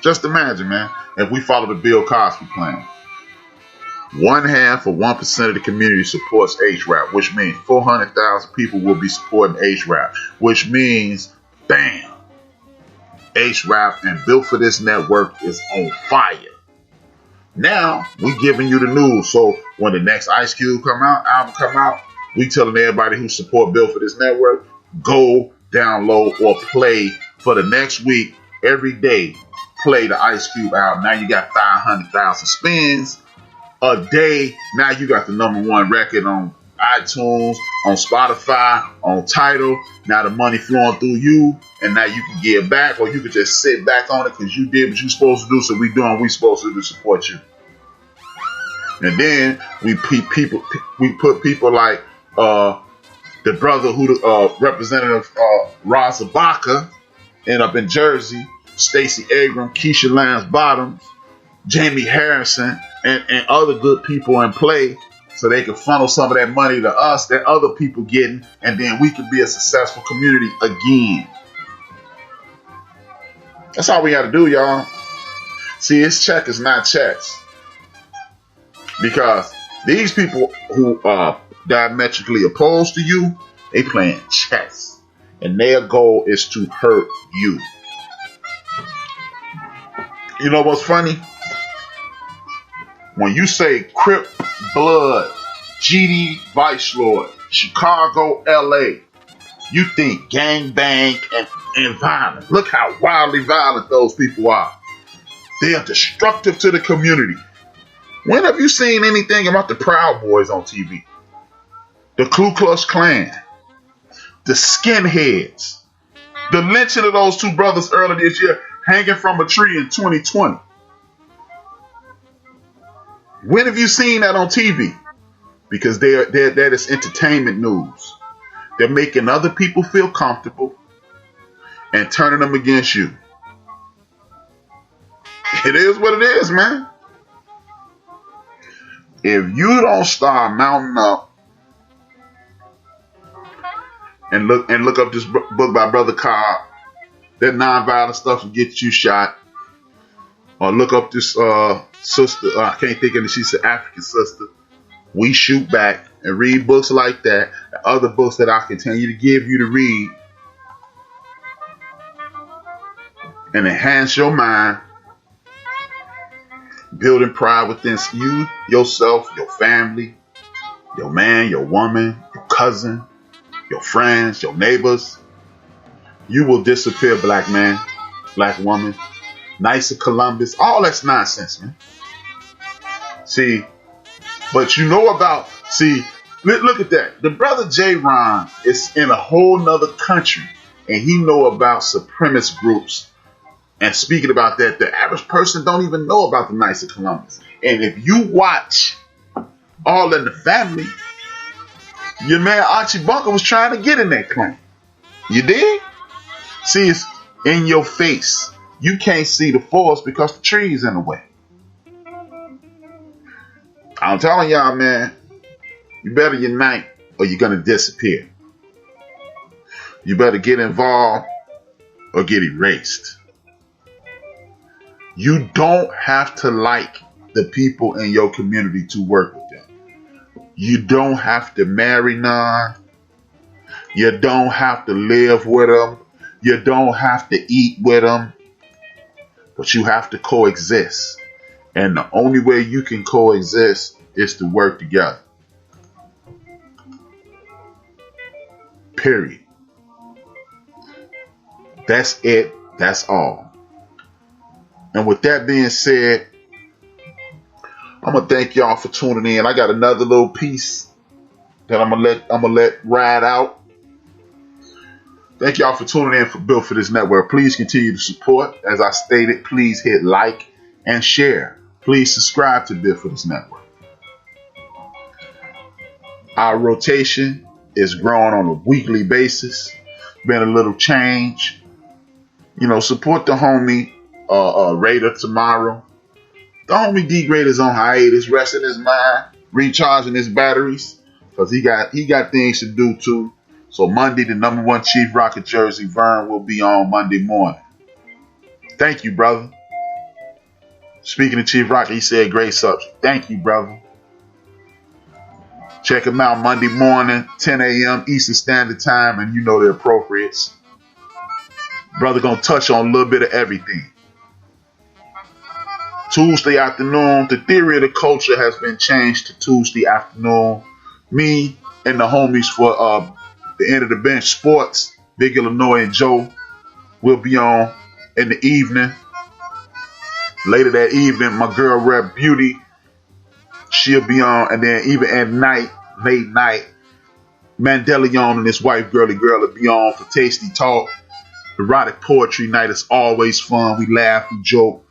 Just imagine, man, if we follow the Bill Cosby plan. 1/2 of 1% of the community supports HRap, which means 400,000 people will be supporting HRap, which means, bam, HRap and Built for This network is on fire. Now we giving you the news. So when the next Ice Cube album come out, we telling everybody who support Built for This network, go download or play for the next week every day. Play the Ice Cube album. Now you got 500,000 spins a day. Now you got the #1 record on iTunes, on Spotify, on Tidal. Now the money flowing through you, and now you can give back, or you can just sit back on it because you did what you're supposed to do. So we doing what we supposed to do to support you. And then we put people like the brother who Representative Raza Baca, end up in Jersey, Stacey Abrams, Keisha Lance Bottoms, Jamie Harrison, and other good people in play, so they can funnel some of that money to us that other people getting, and then we can be a successful community again. That's all we got to do, y'all. See, it's checkers, not checks. Because these people who are diametrically opposed to you, they playing chess. And their goal is to hurt you. You know what's funny? When you say Crip, Blood, GD, Vice Lord, Chicago, LA, you think gangbang and violence. Look how wildly violent those people are. They are destructive to the community. When have you seen anything about the Proud Boys on TV? The Ku Klux Klan, the skinheads, the lynching of those two brothers earlier this year, hanging from a tree in 2020. When have you seen that on TV? Because that is entertainment news. They're making other people feel comfortable and turning them against you. It is what it is, man. If you don't start mounting up and look up this book by Brother Cobb, that nonviolent stuff will get you shot, or look up this sister, I can't think of it, she's an African sister, We Shoot Back, and read books like that, and other books that I continue to give you to read, and enhance your mind, building pride within you, yourself, your family, your man, your woman, your cousin, your friends, your neighbors. You will disappear, black man, black woman, Knights of Columbus. All that's nonsense, man. See, but you know about, look at that. The brother J. Ron is in a whole nother country, and he know about supremacist groups. And speaking about that, the average person don't even know about the Knights of Columbus. And if you watch All in the Family, your man Archie Bunker was trying to get in that claim. You did? See, it's in your face. You can't see the forest because the tree's in the way. I'm telling y'all, man, you better unite or you're going to disappear. You better get involved or get erased. You don't have to like the people in your community to work with them. You don't have to marry none. You don't have to live with them. You don't have to eat with them. But you have to coexist. And the only way you can coexist is to work together. Period. That's it. That's all. And with that being said, I'm gonna thank y'all for tuning in. I got another little piece that I'm gonna let ride out. Thank y'all for tuning in for Built for This network. Please continue to support. As I stated, please hit like and share. Please subscribe to Built for This network. Our rotation is growing on a weekly basis. Been a little change. You know, support the homie Raider tomorrow. The homie D Grade is on hiatus, resting his mind, recharging his batteries, because he got things to do too. So Monday, the #1 Chief Rocket Jersey, Vern, will be on Monday morning. Thank you, brother. Speaking of Chief Rocket, he said great subject. Thank you, brother. Check him out Monday morning, 10 a.m. Eastern Standard Time, and you know the appropriates. Brother gonna touch on a little bit of everything. Tuesday afternoon, the theory of the culture has been changed to Tuesday afternoon. Me and the homies for the end of the bench sports, Big Illinois and Joe, will be on in the evening. Later that evening, my girl Rep Beauty, she'll be on, and then even at night, late night, Mandelion and his wife Girly Girl will be on for Tasty Talk. Erotic poetry night is always fun. We laugh, we joke.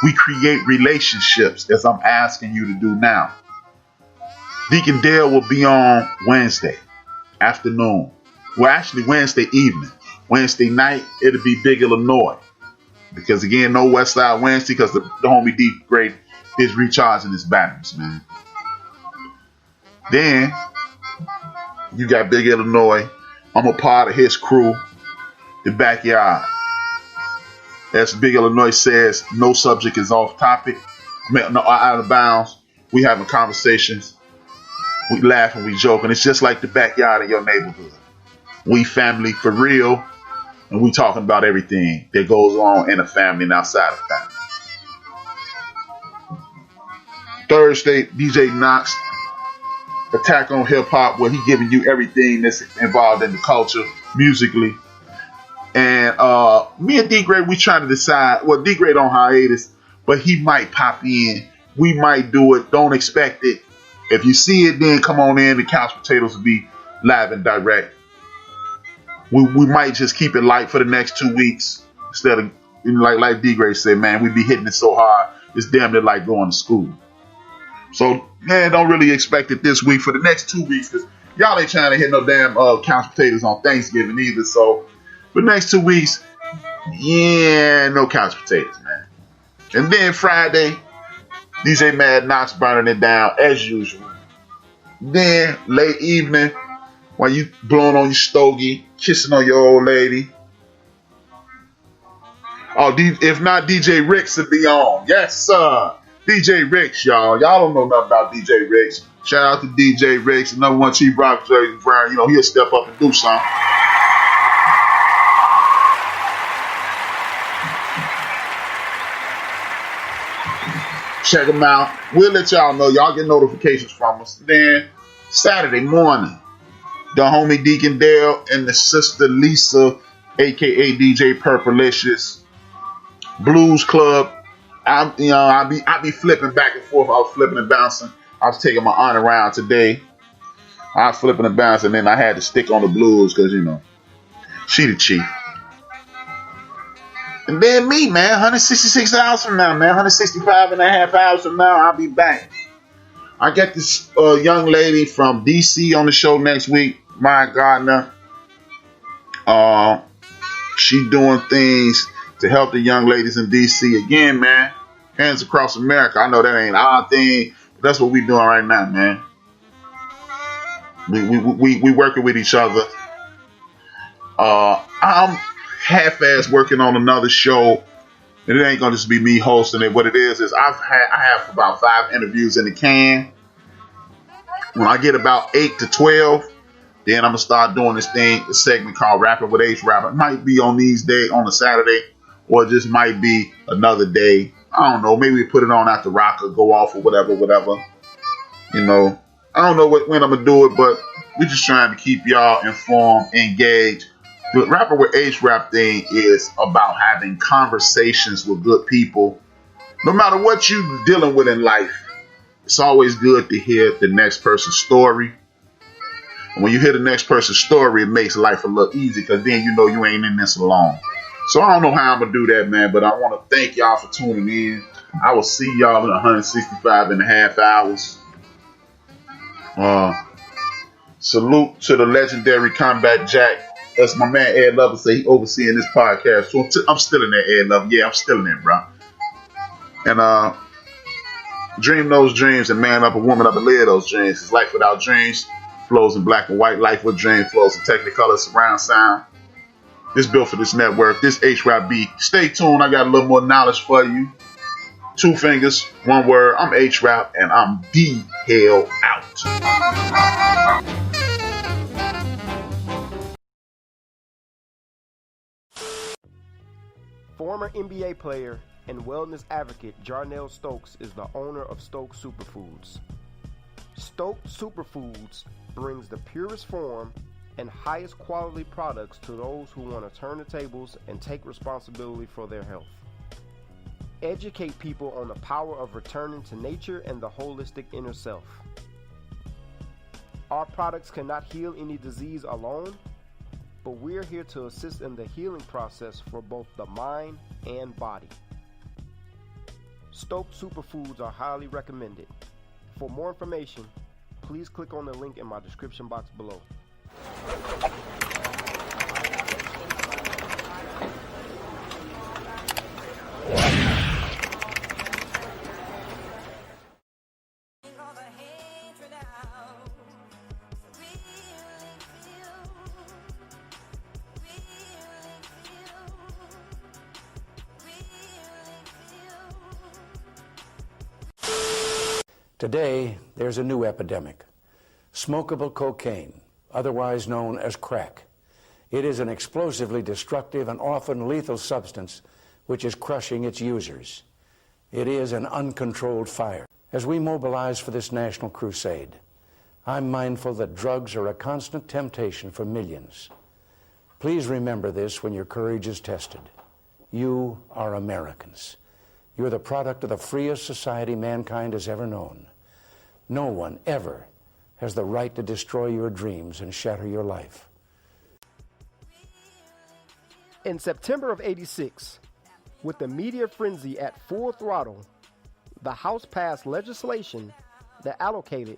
We create relationships, as I'm asking you to do now. Deacon Dale will be on Wednesday afternoon. Well, actually Wednesday evening. Wednesday night, it'll be Big Illinois. Because again, no West Side Wednesday because the homie D Great is recharging his batteries, man. Then, you got Big Illinois. I'm a part of his crew, the Backyard. As Big Illinois says, no subject is off topic. No, out of bounds. We having conversations. We laughing, we joking. It's just like the backyard in your neighborhood. We family for real, and we talking about everything that goes on in a family and outside of family. Thursday, DJ Knox, Attack on Hip Hop, where he giving you everything that's involved in the culture musically. And me and D Great, we trying to decide. Well, D Great on hiatus, but he might pop in. We might do it. Don't expect it. If you see it, then come on in. The Couch Potatoes will be live and direct. We might just keep it light for the next 2 weeks instead of like D Great said, man, we be hitting it so hard. It's damn near like going to school. So man, don't really expect it this week for the next 2 weeks because y'all ain't trying to hit no damn Couch Potatoes on Thanksgiving either. So for the next 2 weeks, yeah, no Couch Potatoes, man. And then Friday, DJ Mad Knox burning it down as usual. Then late evening, while you blowing on your stogie, kissing on your old lady. Oh, if not, DJ Ricks will be on. Yes, sir. DJ Ricks, y'all. Y'all don't know nothing about DJ Ricks. Shout out to DJ Ricks. Another one, Chief Rock Jersey Brown. You know, he'll step up and do something. Check them out. We'll let y'all know. Y'all get notifications from us. Then Saturday morning, the homie Deacon Dale and the sister Lisa, aka DJ Purplicious, Blues Club. I be flipping back and forth. I was flipping and bouncing. I was taking my aunt around today. I was flipping and bouncing, and then I had to stick on the blues because she the chief. And then me, man, 166 hours from now, man, 165 and a half hours from now, I'll be back. I got this young lady from DC on the show next week, Maya Gardner. She doing things to help the young ladies in DC. Again, man, hands across America. I know that ain't our thing, but that's what we doing right now, man. We working with each other. I'm half-ass working on another show, and it ain't gonna just be me hosting it. What it is I have about 5 interviews in the can. When I get about 8 to 12, then I'm gonna start doing this segment called Rapping with HRap. It might be on these days, on a Saturday, or it just might be another day. I don't know. Maybe we put it on after rock or go off or whatever. I don't know when I'm gonna do it, but we're just trying to keep y'all informed, engaged. The Rapper with HRap thing is about having conversations with good people. No matter what you're dealing with in life, it's always good to hear the next person's story. And when you hear the next person's story, it makes life a little easier because then you know you ain't in this alone. So I don't know how I'm going to do that, man, but I want to thank y'all for tuning in. I will see y'all in 165 and a half hours. Salute to the legendary Combat Jack. As my man Ed Lover say, he overseeing this podcast. So I'm still in there, Ed Lover. Yeah, I'm still in there, bro. And dream those dreams and man up a woman up and live those dreams. It's life without dreams. Flows in black and white. Life with dreams. Flows in Technicolor surround sound. This built for this network. This HRap B. Stay tuned. I got a little more knowledge for you. Two fingers, one word. I'm HRap, and I'm the hell out. Former NBA player and wellness advocate Jarnell Stokes is the owner of Stokes Superfoods. Stokes Superfoods brings the purest form and highest quality products to those who want to turn the tables and take responsibility for their health. Educate people on the power of returning to nature and the holistic inner self. Our products cannot heal any disease alone, but we're here to assist in the healing process for both the mind and body. Stokes Superfoods are highly recommended. For more information, please click on the link in my description box below. Today, there's a new epidemic, smokable cocaine, otherwise known as crack. It is an explosively destructive and often lethal substance which is crushing its users. It is an uncontrolled fire. As we mobilize for this national crusade, I'm mindful that drugs are a constant temptation for millions. Please remember this when your courage is tested. You are Americans. You're the product of the freest society mankind has ever known. No one ever has the right to destroy your dreams and shatter your life. In September of '86, with the media frenzy at full throttle, the House passed legislation that allocated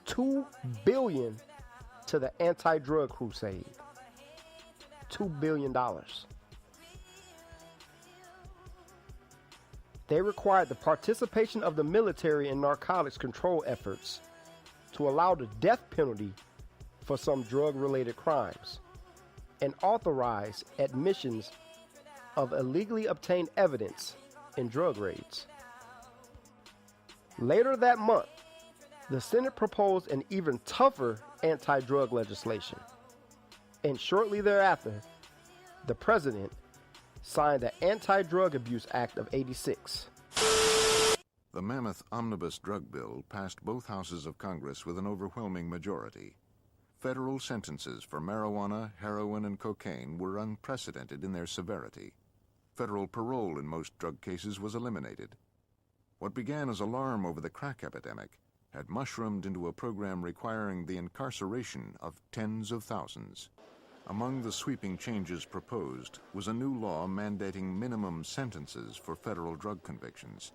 $2 billion to the anti-drug crusade. $2 billion. They required the participation of the military in narcotics control efforts to allow the death penalty for some drug-related crimes and authorize admissions of illegally obtained evidence in drug raids. Later that month, the Senate proposed an even tougher anti-drug legislation, and shortly thereafter, the President signed the Anti-Drug Abuse Act of '86. The mammoth omnibus drug bill passed both houses of Congress with an overwhelming majority. Federal sentences for marijuana, heroin, and cocaine were unprecedented in their severity. Federal parole in most drug cases was eliminated. What began as alarm over the crack epidemic had mushroomed into a program requiring the incarceration of tens of thousands. Among the sweeping changes proposed was a new law mandating minimum sentences for federal drug convictions,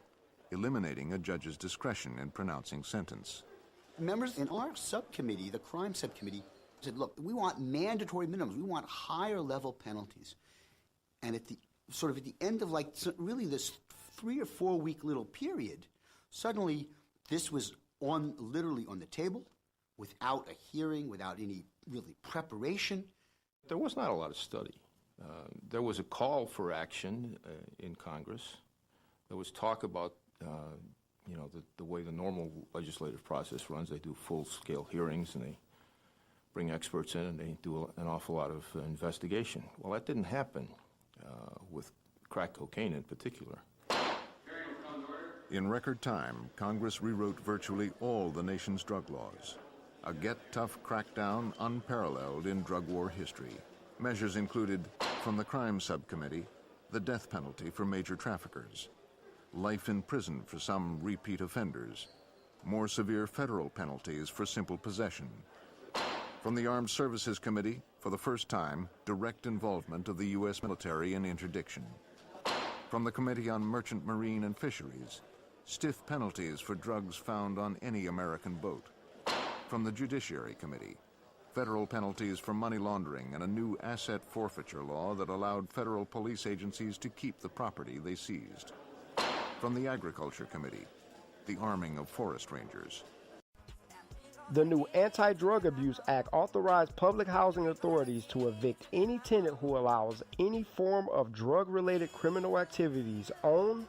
eliminating a judge's discretion in pronouncing sentence. Members in our subcommittee, the crime subcommittee, said, look, we want mandatory minimums. We want higher level penalties. And at the end of really this 3 or 4 week little period, suddenly this was literally on the table without a hearing, without any really preparation. There was not a lot of study. There was a call for action in Congress. There was talk about, the way the normal legislative process runs. They do full-scale hearings, and they bring experts in, and they do an awful lot of investigation. Well, that didn't happen with crack cocaine in particular. In record time, Congress rewrote virtually all the nation's drug laws. A get-tough crackdown unparalleled in drug war history. Measures included, from the Crime Subcommittee, the death penalty for major traffickers, life in prison for some repeat offenders, more severe federal penalties for simple possession. From the Armed Services Committee, for the first time, direct involvement of the U.S. military in interdiction. From the Committee on Merchant Marine and Fisheries, stiff penalties for drugs found on any American boat. From the Judiciary Committee, federal penalties for money laundering and a new asset forfeiture law that allowed federal police agencies to keep the property they seized. From the Agriculture Committee, the arming of forest rangers. The new Anti-Drug Abuse Act authorized public housing authorities to evict any tenant who allows any form of drug-related criminal activities on